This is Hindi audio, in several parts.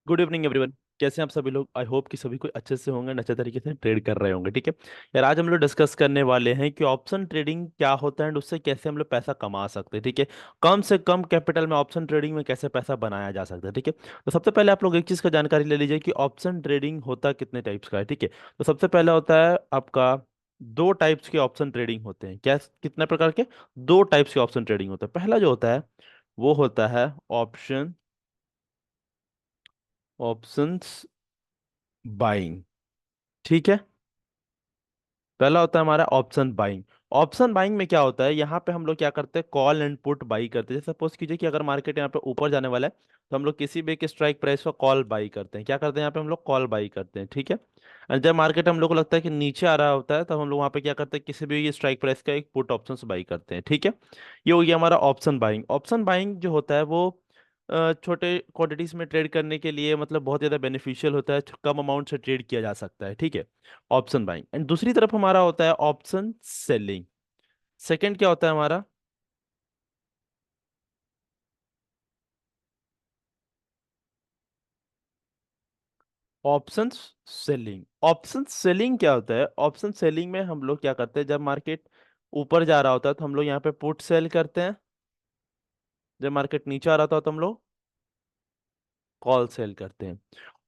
Good evening everyone. कैसे हैं आप सभी लोग? आई होप कि सभी कोई अच्छे से होंगे, अच्छे तरीके से ट्रेड कर रहे होंगे। ठीक है यार, आज हम लोग डिस्कस करने वाले हैं कि ऑप्शन ट्रेडिंग क्या होता है एंड उससे कैसे हम लोग पैसा कमा सकते हैं। ठीक है, कम से कम कैपिटल में ऑप्शन ट्रेडिंग में कैसे पैसा बनाया जा सकता है। ठीक है, तो सबसे पहले आप लोग एक चीज़ का जानकारी ले लीजिए कि ऑप्शन ट्रेडिंग होता कितने टाइप्स का है। ठीक है, तो सबसे पहले होता है आपका दो टाइप्स के ऑप्शन ट्रेडिंग होते हैं। क्या कितने प्रकार के? दो टाइप्स के ऑप्शन ट्रेडिंग होता है। पहला जो होता है वो होता है ऑप्शन ऑप्शंस बाइंग। ठीक है, पहला होता है हमारा ऑप्शन बाइंग। ऑप्शन बाइंग में क्या होता है, यहाँ पे हम लोग क्या करते हैं, कॉल एंड पुट बाई करते हैं। जैसे सपोज कीजिए कि अगर मार्केट यहाँ पे ऊपर जाने वाला है तो हम लोग किसी भी एक स्ट्राइक प्राइस का कॉल बाई करते हैं। क्या करते हैं यहाँ पे हम लोग? कॉल बाई करते हैं। ठीक है, और जब मार्केट हम लोग को लगता है कि नीचे आ रहा होता है तब हम लोग वहाँ पे क्या करते हैं, किसी भी स्ट्राइक प्राइस का एक पुट ऑप्शन बाई करते हैं। ठीक है, ये हो गया हमारा ऑप्शन बाइंग। ऑप्शन बाइंग जो होता है वो छोटे क्वांटिटीज में ट्रेड करने के लिए मतलब बहुत ज़्यादा बेनिफिशियल होता है, कम अमाउंट से ट्रेड किया जा सकता है। ठीक है, ऑप्शन बाइंग। एंड दूसरी तरफ हमारा होता है ऑप्शन सेलिंग। सेकंड क्या होता है हमारा? Option selling. ऑप्शन सेलिंग क्या होता है? ऑप्शन सेलिंग में हम लोग क्या करते हैं, जब मार्केट ऊपर जा रहा होता है तो हम लोग यहाँ पे पुट सेल करते हैं, जब मार्केट नीचे आ रहा था तो हम लोग कॉल सेल करते हैं।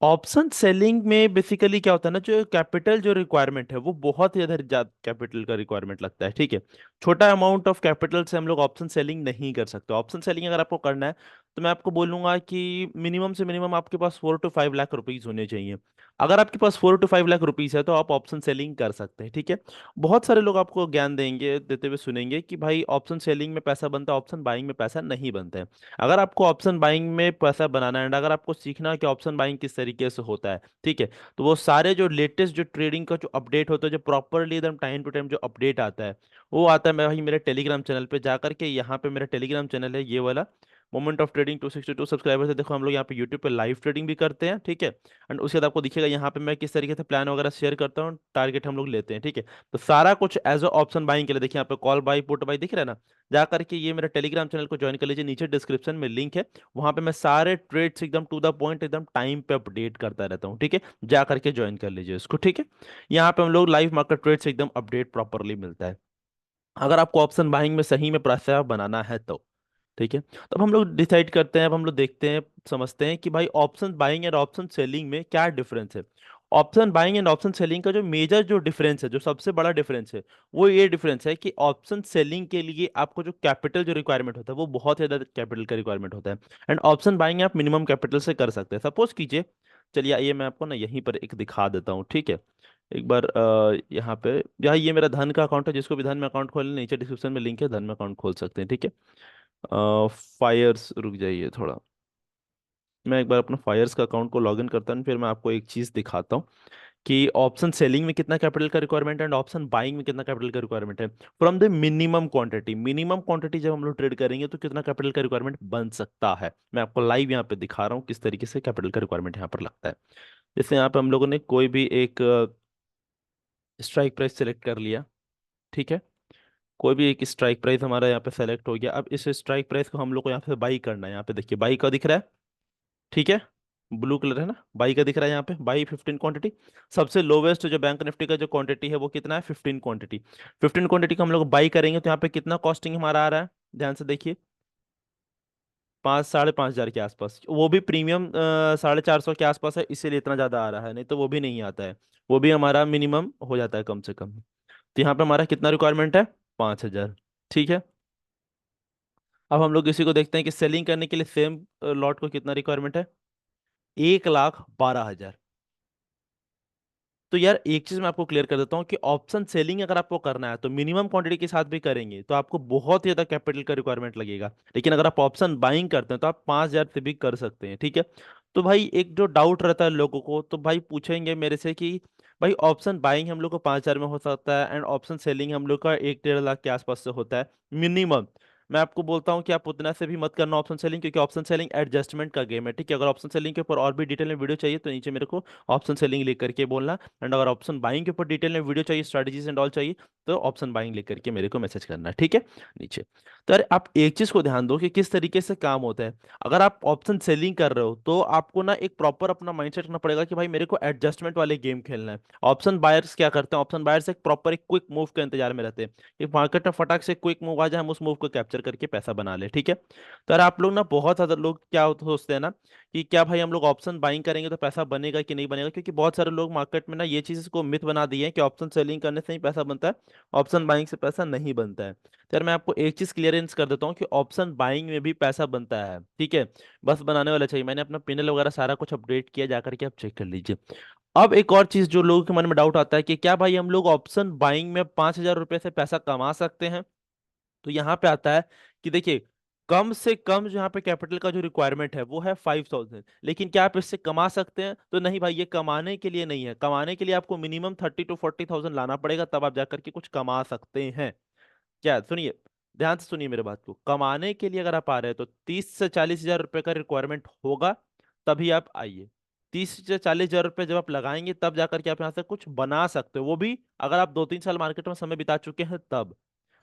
ऑप्शन सेलिंग में बेसिकली क्या होता है ना, जो कैपिटल जो रिक्वायरमेंट है वो बहुत ही ज्यादा कैपिटल का रिक्वायरमेंट लगता है। ठीक है, छोटा अमाउंट ऑफ कैपिटल से हम लोग ऑप्शन सेलिंग नहीं कर सकते। ऑप्शन सेलिंग अगर आपको करना है तो मैं आपको बोलूंगा कि मिनिमम से मिनिमम आपके पास 4 to 5 लाख रुपीज होने चाहिए। अगर आपके पास 4 to 5 लाख रुपीज है तो आप ऑप्शन सेलिंग कर सकते हैं। ठीक है, बहुत सारे लोग आपको ज्ञान देंगे, देते हुए सुनेंगे कि भाई ऑप्शन सेलिंग में पैसा बनता है, ऑप्शन बाइंग में पैसा नहीं बनता है। अगर आपको ऑप्शन बाइंग में पैसा बनाना है, and अगर आपको सीखना है कि ऑप्शन बाइंग किस तरीके से होता है, ठीक है, तो वो सारे जो लेटेस्ट जो ट्रेडिंग का जो अपडेट होता है, जो प्रॉपरली एकदम टाइम टू टाइम जो अपडेट आता है, वो आता है मैं भाई मेरे टेलीग्राम चैनल पे जा करके। यहाँ पे मेरा टेलीग्राम चैनल है ये वाला, मोमेंट ऑफ ट्रेडिंग 262 सब्सक्राइबर्स है। देखो हम लोग यहाँ पे यूट्यूब पे लाइव ट्रेडिंग भी करते हैं। ठीक है, एंड उसके बाद आपको दिखेगा यहाँ पे मैं किस तरीके से प्लान वगैरह शेयर करता हूँ, टारगेट हम लोग लेते हैं। ठीक है, तो सारा कुछ एज अ ऑप्शन बाइंग के लिए देखिए यहाँ पे कॉल बाई पुट बाई दिख रहा है ना, जा करके ये मेरा टेलीग्राम चैनल को ज्वाइन कर लीजिए, नीचे डिस्क्रिप्शन में लिंक है। वहां पे मैं सारे ट्रेड्स एकदम टू द पॉइंट एकदम टाइम पे अपडेट करता रहता हूँ। ठीक है, जा करके ज्वाइन कर लीजिए इसको। ठीक है, यहाँ पे हम लोग लाइव मार्केट ट्रेड्स एकदम अपडेट प्रॉपरली मिलता है, अगर आपको ऑप्शन बाइंग में सही में पैसा बनाना है तो। ठीक है, तो अब हम लोग डिसाइड करते हैं, अब हम लोग देखते हैं, समझते हैं कि भाई option buying and option selling में क्या डिफरेंस है। Option buying and option selling का जो मेजर जो डिफरेंस है, जो सबसे बड़ा डिफरेंस है, वो ये डिफरेंस है कि ऑप्शन सेलिंग के लिए आपको जो कैपिटल जो रिक्वायरमेंट होता है वो बहुत ज़्यादा कैपिटल का रिक्वायरमेंट होता है, एंड ऑप्शन बाइंग आप मिनिमम कैपिटल से कर सकते हैं। सपोज कीजिए, चलिए ये मैं आपको ना यहीं पर एक दिखा देता हूँ। ठीक है, एक बार यहाँ पे, यहाँ ये मेरा धन का अकाउंट है, जिसको भी धन में अकाउंट खोलना नीचे डिस्क्रिप्शन में लिंक है, धन में अकाउंट खोल सकते हैं। ठीक है, फायर्स, रुक जाइए थोड़ा, मैं एक बार अपना फायर्स का अकाउंट को लॉगिन करता हूँ, फिर मैं आपको एक चीज़ दिखाता हूँ कि ऑप्शन सेलिंग में कितना कैपिटल का रिक्वायरमेंट है एंड ऑप्शन बाइंग में कितना कैपिटल का रिक्वायरमेंट है। From the minimum quantity, minimum quantity जब हम लोग ट्रेड करेंगे तो कितना कैपिटल का रिक्वायरमेंट बन सकता है, मैं आपको लाइव यहाँ पे दिखा रहा हूँ किस तरीके से कैपिटल का रिक्वायरमेंट यहाँ पर लगता है। जैसे यहाँ पे हम लोगों ने कोई भी एक स्ट्राइक प्राइस सेलेक्ट कर लिया। ठीक है, कोई भी एक स्ट्राइक प्राइस हमारा यहाँ पे सेलेक्ट हो गया। अब इस स्ट्राइक प्राइस को हम लोग को यहाँ पे बाई करना है। यहाँ पे देखिए बाई का दिख रहा है। ठीक है, ब्लू कलर है ना, बाई का दिख रहा है यहाँ पे, बाई 15 क्वांटिटी। सबसे लोवेस्ट जो बैंक निफ्टी का जो क्वांटिटी है वो कितना है? 15 क्वांटिटी। 15 क्वांटिटी को हम लोग बाई करेंगे तो यहाँ पे कितना कॉस्टिंग हमारा आ रहा है, ध्यान से देखिए, 5 साढ़े 5 हजार के आसपास। वो भी प्रीमियम 450 के आसपास है, इसीलिए इतना ज्यादा आ रहा है, नहीं तो वो भी नहीं आता है। वो भी हमारा मिनिमम हो जाता है कम से कम। तो यहाँ पे हमारा कितना रिक्वायरमेंट है? 5 हजार। ठीक है, अब हम लोग इसी को देखते हैं कि सेलिंग करने के लिए सेम लॉट को कितना रिक्वायरमेंट है? 1,12,000। तो यार एक चीज मैं आपको क्लियर कर देता हूँ कि ऑप्शन सेलिंग अगर आपको करना है तो मिनिमम क्वांटिटी के साथ भी करेंगे तो आपको बहुत ही ज्यादा कैपिटल का रिक्वायरमेंट लगेगा, लेकिन अगर आप ऑप्शन बाइंग करते हैं तो आप 5 हजार से भी कर सकते हैं। ठीक है, तो भाई एक जो डाउट रहता है लोगों को, तो भाई पूछेंगे मेरे से कि भाई ऑप्शन बाइंग हम लोग को 5 हजार में हो सकता है एंड ऑप्शन सेलिंग हम लोग का 1 डेढ़ लाख के आसपास से होता है मिनिमम, मैं आपको बोलता हूँ कि आप उतना से भी मत करना ऑप्शन सेलिंग, क्योंकि ऑप्शन सेलिंग एडजस्टमेंट का गेम है, ठीक है। अगर ऑप्शन सेलिंग के ऊपर और भी डिटेल में वीडियो चाहिए तो नीचे मेरे को ऑप्शन सेलिंग लिख करके बोलना। एंड अगर ऑप्शन बाइंग के ऊपर डिटेल में वीडियो चाहिए, स्ट्रेटजीज एंड ऑल चाहिए, तो ऑप्शन बाइंग लिख करके मेरे को मैसेज करना, ठीक है, नीचे। तो अरे आप एक चीज को ध्यान दो कि किस तरीके से काम होता है। अगर आप ऑप्शन सेलिंग कर रहे हो तो आपको ना एक प्रॉपर अपना माइंडसेट रखना पड़ेगा कि भाई मेरे को एडजस्टमेंट वाले गेम खेलना है। ऑप्शन बायर्स क्या करते हैं, ऑप्शन बायर्स एक प्रॉपर एक क्विक मूव के इंतजार में रहते हैं कि मार्केट में फटाक से क्विक मूव आ जाए, हम उस मूव को कैप्चर करके पैसा बना ले, ठीक है। तो यार आप लोग ना, बहुत ज्यादा लोग क्या सोचते हैं ना कि क्या भाई हम लोग ऑप्शन बाइंग करेंगे तो पैसा बनेगा कि नहीं बनेगा, क्योंकि बहुत सारे लोग मार्केट में ना ये चीज को मिथ बना दिए हैं कि ऑप्शन सेलिंग करने से ही पैसा बनता है, ऑप्शन बाइंग से पैसा नहीं बनता है। तो यार मैं आपको एक चीज क्लियरेंस कर देता हूँ कि ऑप्शन बाइंग में भी पैसा बनता है, ठीक है। बस बनाने वाला चाहिए, मैंने अपना पिनल वगैरह सारा कुछ अपडेट किया, जाकर के आप चेक कर लीजिए। अब एक और चीज जो लोगों के मन में डाउट आता है कि क्या भाई हम लोग ऑप्शन बाइंग में 5,000 रुपए से पैसा कमा सकते हैं। तो यहाँ पे आता है कि देखिए, कम से कम जो यहाँ पे कैपिटल का जो रिक्वायरमेंट है वो है 5,000, लेकिन क्या आप इससे कमा सकते हैं, तो नहीं भाई, ये कमाने के लिए नहीं है। कमाने के लिए आपको मिनिमम 30 to 40,000 लाना पड़ेगा, तब आप जाकर के कुछ कमा सकते हैं। क्या, सुनिए, ध्यान से सुनिए मेरे बात को, कमाने के लिए अगर आप आ रहे हैं तो 30 से 40 हजार रुपए का रिक्वायरमेंट होगा, तभी आप आइए। 30 से 40 हजार रुपए जब आप लगाएंगे तब जाकर के आप यहाँ से कुछ बना सकते हो, वो भी अगर आप 2-3 साल मार्केट में समय बिता चुके हैं तब।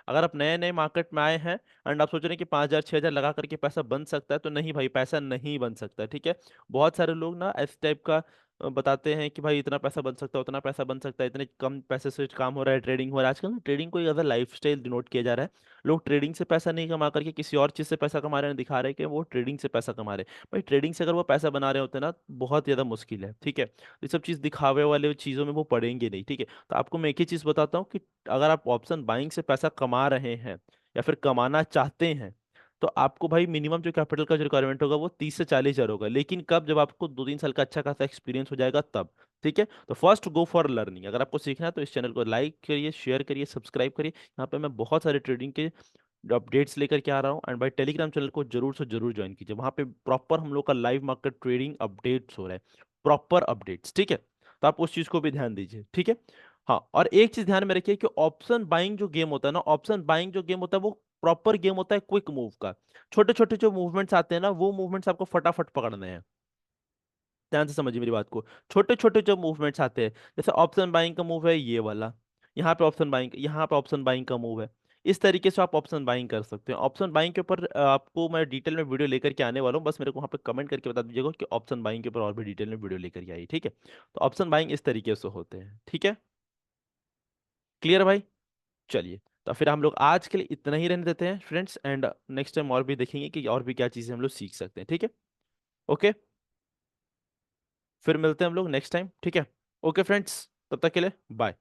अगर आप नए नए मार्केट में आए हैं एंड आप सोच रहे हैं कि 5,000 6,000 लगा करके पैसा बन सकता है, तो नहीं भाई, पैसा नहीं बन सकता है, ठीक है। बहुत सारे लोग ना इस टाइप का बताते हैं कि भाई इतना पैसा बन सकता है, उतना पैसा बन सकता है, इतने कम पैसे से काम हो रहा है, ट्रेडिंग हो रहा है। आजकल ना ट्रेडिंग को एक अदर लाइफ स्टाइल डिनोट किया जा रहा है। लोग ट्रेडिंग से पैसा नहीं कमा करके किसी और चीज से पैसा कमा रहे हैं, दिखा रहे हैं कि वो ट्रेडिंग से पैसा कमा रहे हैं। भाई ट्रेडिंग से अगर वो पैसा बना रहे होते हैं ना, बहुत ज्यादा मुश्किल है, ठीक है। ये सब चीज दिखावे वाले चीजों में वो पड़ेंगे नहीं, ठीक है। तो आपको मैं एक ही चीज बताता हूँ कि अगर आप ऑप्शन बाइंग से पैसा कमा रहे हैं या फिर कमाना चाहते हैं, तो आपको भाई मिनिमम जो कैपिटल का जो रिक्वायरमेंट होगा वो 30 से 40 हजार होगा, लेकिन कब, जब आपको 2-3 साल का अच्छा खासा एक्सपीरियंस हो जाएगा तब, ठीक है। तो फर्स्ट गो फॉर लर्निंग। अगर आपको सीखना है तो इस चैनल को लाइक करिए, शेयर करिए, सब्सक्राइब करिए। यहाँ पे मैं बहुत सारे ट्रेडिंग के अपडेट्स लेकर के आ रहा हूँ। एंड भाई टेलीग्राम चैनल को जरूर से जरूर ज्वाइन कीजिए, वहाँ पे प्रॉपर हम लोग का लाइव मार्केट ट्रेडिंग अपडेट्स हो रहा है, प्रॉपर अपडेट्स, ठीक है। तो आप उस चीज को भी ध्यान दीजिए, ठीक है। हाँ, और एक चीज ध्यान में रखिए कि ऑप्शन बाइंग जो गेम होता है ना, ऑप्शन बाइंग जो गेम होता है वो प्रॉपर गेम होता है क्विक मूव का। छोटे छोटे जो मूवमेंट्स आते हैं ना, वो मूवमेंट्स आपको फटाफट पकड़ने हैं। ध्यान से समझिए मेरी बात को। छोटे छोटे जो मूवमेंट्स आते हैं, जैसे ऑप्शन बाइंग का मूव है ये वाला, यहाँ पे ऑप्शन बाइंग, यहाँ पे ऑप्शन बाइंग का मूव है। इस तरीके से आप ऑप्शन बाइंग कर सकते हैं। ऑप्शन बाइंग के ऊपर आपको मैं डिटेल में वीडियो लेकर के आने वाला हूँ, बस मेरे को वहाँ पे कमेंट करके बता दीजिएगा कि ऑप्शन बाइंग के ऊपर और भी डिटेल में वीडियो लेकर के आई, ठीक है। तो ऑप्शन बाइंग इस तरीके से होते हैं, ठीक है। क्लियर भाई? चलिए, तो फिर हम लोग आज के लिए इतना ही रहने देते हैं फ्रेंड्स, एंड नेक्स्ट टाइम और भी देखेंगे कि और भी क्या चीज़ें हम लोग सीख सकते हैं, ठीक है। ओके, फिर मिलते हैं हम लोग नेक्स्ट टाइम, ठीक है। ओके फ्रेंड्स, तब तक के लिए बाय।